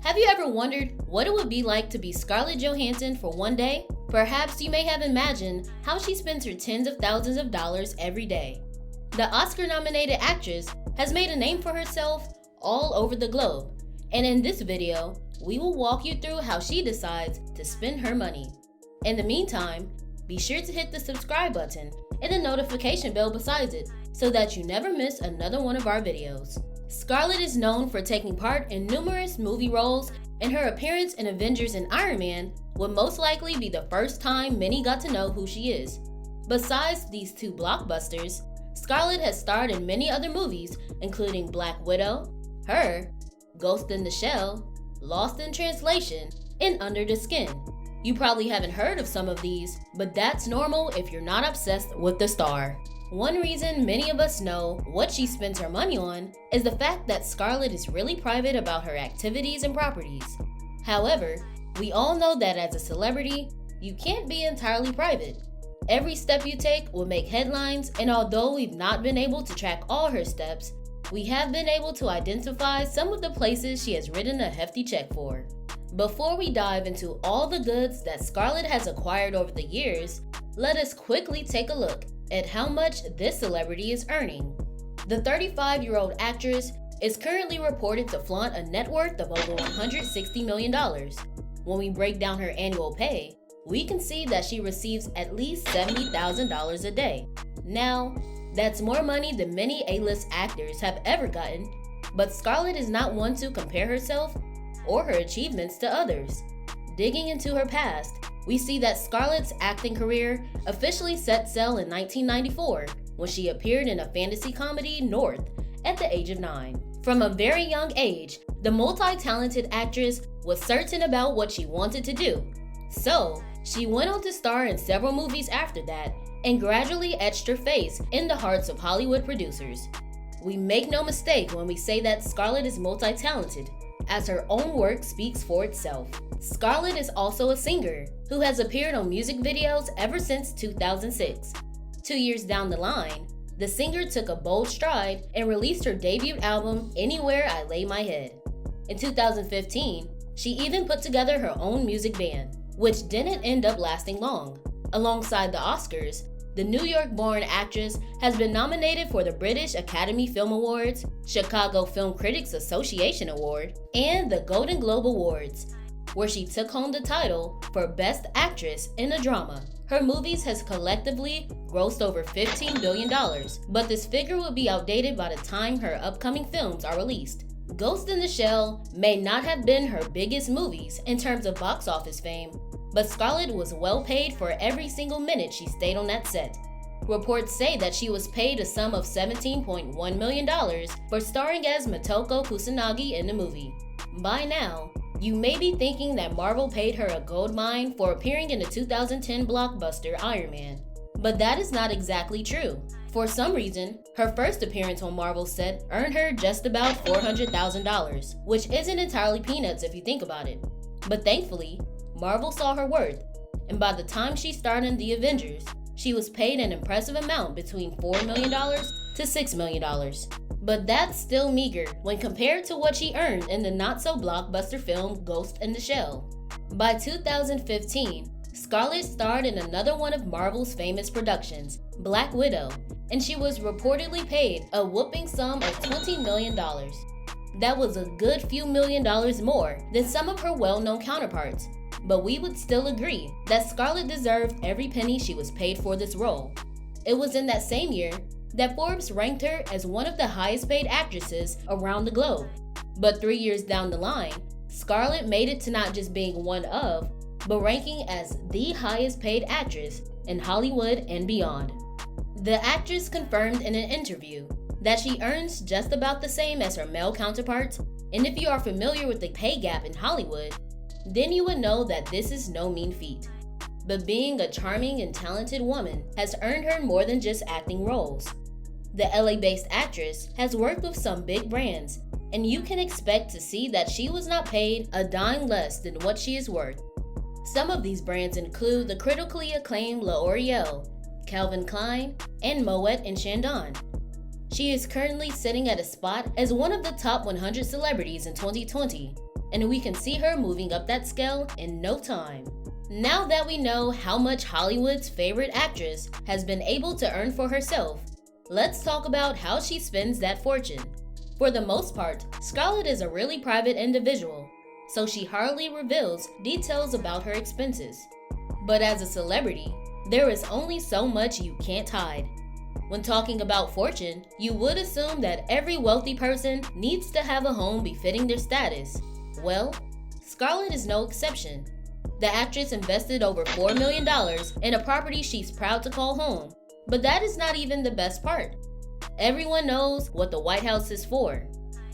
Have you ever wondered what it would be like to be Scarlett Johansson for one day? Perhaps you may have imagined how she spends her tens of thousands of dollars every day. The Oscar-nominated actress has made a name for herself all over the globe, and in this video, we will walk you through how she decides to spend her money. In the meantime, be sure to hit the subscribe button and the notification bell beside it so that you never miss another one of our videos. Scarlett is known for taking part in numerous movie roles, and her appearance in Avengers and Iron Man would most likely be the first time many got to know who she is. Besides these two blockbusters, Scarlett has starred in many other movies, including Black Widow, Her, Ghost in the Shell, Lost in Translation, and Under the Skin. You probably haven't heard of some of these, but that's normal if you're not obsessed with the star. One reason many of us know what she spends her money on is the fact that Scarlett is really private about her activities and properties. However, we all know that as a celebrity, you can't be entirely private. Every step you take will make headlines, and although we've not been able to track all her steps, we have been able to identify some of the places she has written a hefty check for. Before we dive into all the goods that Scarlett has acquired over the years, let us quickly take a look at how much this celebrity is earning. The 35-year-old actress is currently reported to flaunt a net worth of over $160 million. When we break down her annual pay, we can see that she receives at least $70,000 a day. Now, that's more money than many A-list actors have ever gotten, but Scarlett is not one to compare herself or her achievements to others. Digging into her past, we see that Scarlett's acting career officially set sail in 1994 when she appeared in a fantasy comedy, North, at the age of 9. From a very young age, the multi-talented actress was certain about what she wanted to do. So, she went on to star in several movies after that and gradually etched her face in the hearts of Hollywood producers. We make no mistake when we say that Scarlett is multi-talented, as her own work speaks for itself. Scarlett is also a singer who has appeared on music videos ever since 2006. 2 years down the line, the singer took a bold stride and released her debut album, Anywhere I Lay My Head. In 2015, she even put together her own music band, which didn't end up lasting long. Alongside the Oscars, the New York-born actress has been nominated for the British Academy Film Awards, Chicago Film Critics Association Award, and the Golden Globe Awards, where she took home the title for Best Actress in a Drama. Her movies has collectively grossed over $15 billion, but this figure will be outdated by the time her upcoming films are released. Ghost in the Shell may not have been her biggest movies in terms of box office fame, but Scarlett was well paid for every single minute she stayed on that set. Reports say that she was paid a sum of $17.1 million for starring as Motoko Kusanagi in the movie. By now, you may be thinking that Marvel paid her a gold mine for appearing in the 2010 blockbuster Iron Man, but that is not exactly true. For some reason, her first appearance on Marvel's set earned her just about $400,000, which isn't entirely peanuts if you think about it. But thankfully, Marvel saw her worth, and by the time she starred in the Avengers, she was paid an impressive amount between $4 million to $6 million. But that's still meager when compared to what she earned in the not-so-blockbuster film Ghost in the Shell. By 2015, Scarlett starred in another one of Marvel's famous productions, Black Widow, and she was reportedly paid a whopping sum of $20 million. That was a good few million dollars more than some of her well-known counterparts, but we would still agree that Scarlett deserved every penny she was paid for this role. It was in that same year that Forbes ranked her as one of the highest paid actresses around the globe. But 3 years down the line, Scarlett made it to not just being one of, but ranking as the highest paid actress in Hollywood and beyond. The actress confirmed in an interview that she earns just about the same as her male counterparts, and if you are familiar with the pay gap in Hollywood, then you would know that this is no mean feat. But being a charming and talented woman has earned her more than just acting roles. The LA-based actress has worked with some big brands, and you can expect to see that she was not paid a dime less than what she is worth. Some of these brands include the critically acclaimed L'Oreal, Calvin Klein, and Moet and Chandon. She is currently sitting at a spot as one of the top 100 celebrities in 2020, and we can see her moving up that scale in no time. Now that we know how much Hollywood's favorite actress has been able to earn for herself, let's talk about how she spends that fortune. For the most part, Scarlett is a really private individual, so she hardly reveals details about her expenses. But as a celebrity, there is only so much you can't hide. When talking about fortune, you would assume that every wealthy person needs to have a home befitting their status. Well, Scarlett is no exception. The actress invested over $4 million in a property she's proud to call home. But that is not even the best part. Everyone knows what the White House is for.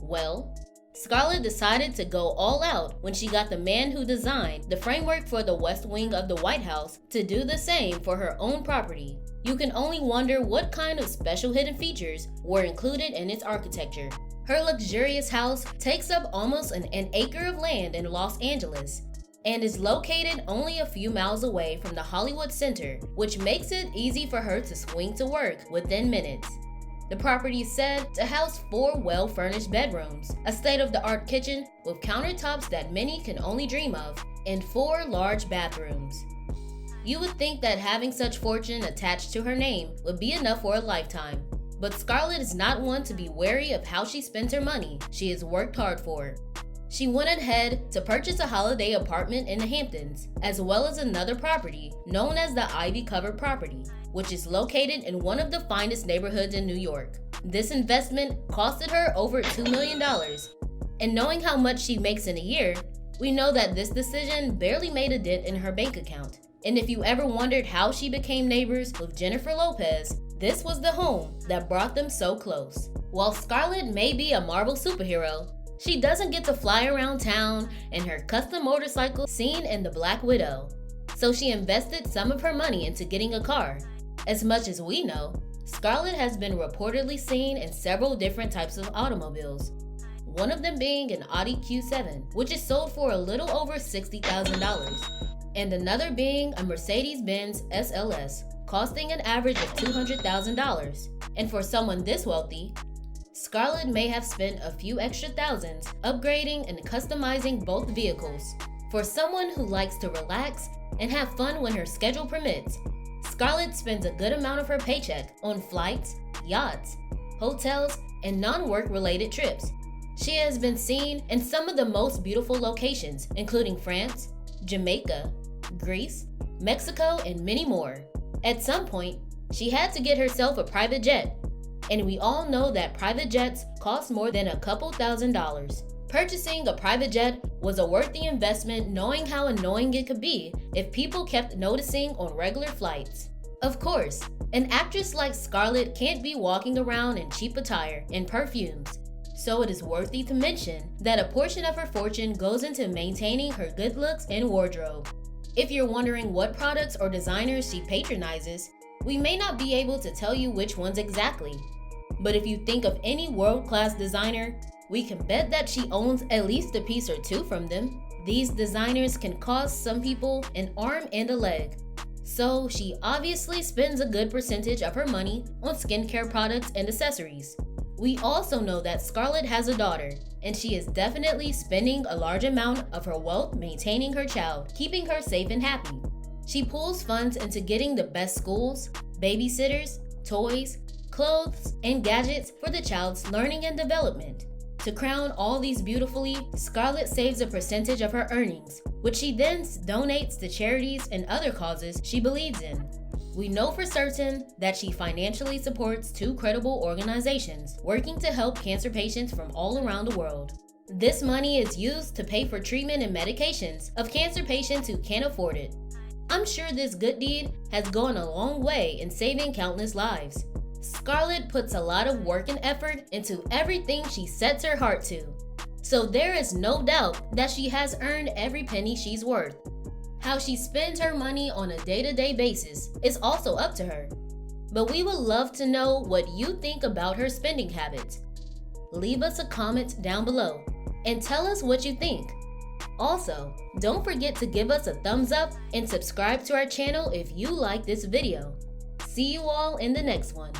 Well, Scarlett decided to go all out when she got the man who designed the framework for the West Wing of the White House to do the same for her own property. You can only wonder what kind of special hidden features were included in its architecture. Her luxurious house takes up almost an acre of land in Los Angeles and is located only a few miles away from the Hollywood Center, which makes it easy for her to swing to work within minutes. The property is said to house 4 well-furnished bedrooms, a state-of-the-art kitchen with countertops that many can only dream of, and 4 large bathrooms. You would think that having such fortune attached to her name would be enough for a lifetime, but Scarlett is not one to be wary of how she spends her money she has worked hard for. She went ahead to purchase a holiday apartment in the Hamptons, as well as another property known as the Ivy-covered property, which is located in one of the finest neighborhoods in New York. This investment costed her over $2 million, and knowing how much she makes in a year, we know that this decision barely made a dent in her bank account. And if you ever wondered how she became neighbors with Jennifer Lopez, this was the home that brought them so close. While Scarlett may be a Marvel superhero, she doesn't get to fly around town in her custom motorcycle seen in The Black Widow. So she invested some of her money into getting a car. As much as we know, Scarlett has been reportedly seen in several different types of automobiles. One of them being an Audi Q7, which is sold for a little over $60,000. And another being a Mercedes-Benz SLS, costing an average of $200,000. And for someone this wealthy, Scarlett may have spent a few extra thousands upgrading and customizing both vehicles. For someone who likes to relax and have fun when her schedule permits, Scarlett spends a good amount of her paycheck on flights, yachts, hotels, and non-work related trips. She has been seen in some of the most beautiful locations, including France, Jamaica, Greece, Mexico, and many more. At some point, she had to get herself a private jet, and we all know that private jets cost more than a couple $1,000s. Purchasing a private jet was a worthy investment, knowing how annoying it could be if people kept noticing on regular flights. Of course, an actress like Scarlett can't be walking around in cheap attire and perfumes, so it is worthy to mention that a portion of her fortune goes into maintaining her good looks and wardrobe. If you're wondering what products or designers she patronizes, we may not be able to tell you which ones exactly. But if you think of any world-class designer, we can bet that she owns at least a piece or two from them. These designers can cost some people an arm and a leg. So she obviously spends a good percentage of her money on skincare products and accessories. We also know that Scarlett has a daughter, and she is definitely spending a large amount of her wealth maintaining her child, keeping her safe and happy. She pulls funds into getting the best schools, babysitters, toys, clothes, and gadgets for the child's learning and development. To crown all these beautifully, Scarlett saves a percentage of her earnings, which she then donates to charities and other causes she believes in. We know for certain that she financially supports 2 credible organizations working to help cancer patients from all around the world. This money is used to pay for treatment and medications of cancer patients who can't afford it. I'm sure this good deed has gone a long way in saving countless lives. Scarlett puts a lot of work and effort into everything she sets her heart to, so there is no doubt that she has earned every penny she's worth. How she spends her money on a day-to-day basis is also up to her, but we would love to know what you think about her spending habits. Leave us a comment down below and tell us what you think. Also, don't forget to give us a thumbs up and subscribe to our channel if you like this video. See you all in the next one.